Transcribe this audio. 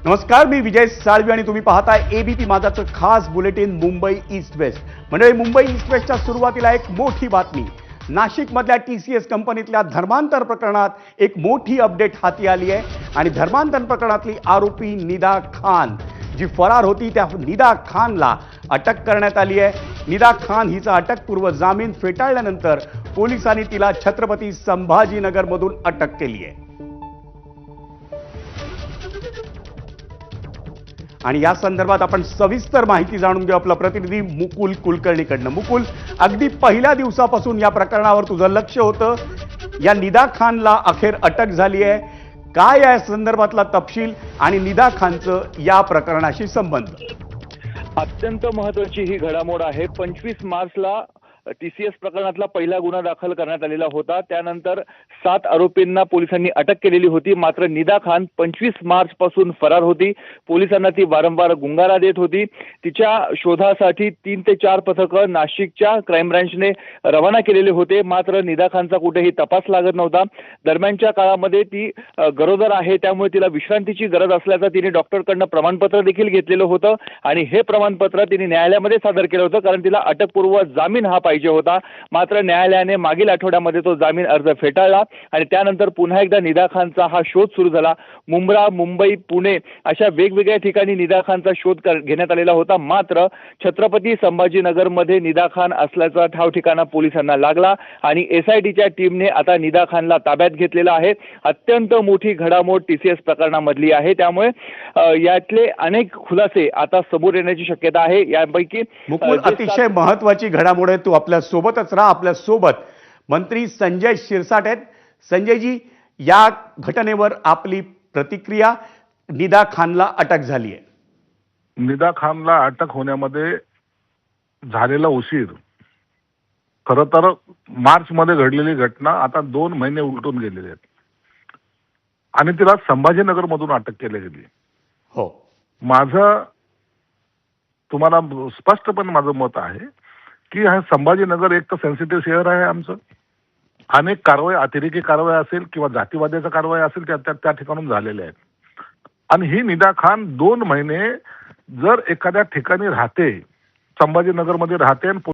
नमस्कार, मी विजय साळवी आणि तुम्ही पाहताय एबीपी माझाचं खास बुलेटिन मुंबई ईस्ट वेस्ट. म्हणजे मुंबई ईस्ट वेस्टच्या सुरुवातीला एक मोठी बातमी. नाशिकमधल्या TCS कंपनीतल्या धर्मांतर प्रकरणात एक मोठी अपडेट हाती आली आहे आणि धर्मांतर प्रकरणातली आरोपी निदा खान जी फरार होती त्या निदा खानला अटक करण्यात आली आहे. निदा खान हिचा अटकपूर्व जामीन फेटाळल्यानंतर पोलिसांनी तिला छत्रपती संभाजीनगरमधून अटक केली आहे. आणि या संदर्भात आपण सविस्तर माहिती जाणून घेऊ आपला प्रतिनिधी मुकुल कुलकर्णीकडनं. मुकुल, अगदी पहिल्या दिवसापासून या प्रकरणावर तुझं लक्ष होतं. या निदा खानला अखेर अटक झाली आहे. काय या संदर्भातला तपशील आणि निदा खानचं या प्रकरणाशी संबंध? अत्यंत महत्त्वाची ही घडामोड आहे. 25 मार्चला TCS प्रकरणातला पहिला गुन्हा दाखल करण्यात आलेला होता. त्यानंतर 7 आरोपींना पोलिसांनी अटक केलेली होती. मात्र निदा खान 25 मार्च पासून फरार होती. पोलिसांना ती वारंवार गुंगारा देत होती. तिच्या शोधासाठी 3 ते 4 पथकं नाशिकच्या क्राईम ब्रँचने रवाना केलेले होते. मात्र निदा खानचा कुठेही तपास लागत नव्हता. दरम्यानच्या काळामध्ये ती गरोदर आहे, त्यामुळे तिला विश्रांतीची गरज असल्याचं तिने डॉक्टरकडनं प्रमाणपत्र देखील घेतलेलं होतं आणि हे प्रमाणपत्र तिने न्यायालयामध्ये सादर केलं होतं, कारण तिला अटकपूर्व जामीन हा पाहिजे होता. मात्र न्यायालयाने मागील आठवड्यामध्ये तो जामीन अर्ज फेटाळला आणि त्यानंतर पुन्हा एकदा निदा खानचा हा शोध सुरू झाला. मुंब्रा, मुंबई, पुणे अशा वेगवेगळ्या ठिकाणी निदा खानचा शोध घेण्यात आलेला होता. मात्र छत्रपती संभाजीनगरमध्ये निदा खान असल्याचा ठाव ठिकाणा पोलिसांना लागला आणि SITच्या टीमने आता निदा खानला ताब्यात घेतलेला आहे. अत्यंत मोठी घडामोड TCS प्रकरणामधली आहे. त्यामुळे यातले अनेक खुलासे आता समोर येण्याची शक्यता आहे. यापैकी मुकुल, अतिशय महत्वाची घडामोड आहे. तू आपल्या सोबतच राहा. आपल्या सोबत मंत्री संजय शिरसाट आहेत. संजयजी, या घटनेवर आपली प्रतिक्रिया. निदा खानला अटक झाली आहे. निदा खानला अटक होण्यामध्ये झालेला उशीर, खरं तर मार्च मध्ये घडलेली घटना आता 2 महिने उलटून गेलेले आहेत आणि तिला संभाजीनगर मधून अटक केली गेली. हो, माझं तुम्हाला स्पष्टपणे माझं मत आहे की हा संभाजीनगर एक तर सेन्सिटिव्ह शहर आहे आमचं. अनेक कारवाई, अतिरेकी कारवाई असेल किंवा जातीवाद्याचा कारवाई असेल त्या ठिकाणून झालेल्या आहेत आणि ही निदा खान 2 महिने जर एखाद्या ठिकाणी राहते, संभाजीनगरमध्ये राहते आणि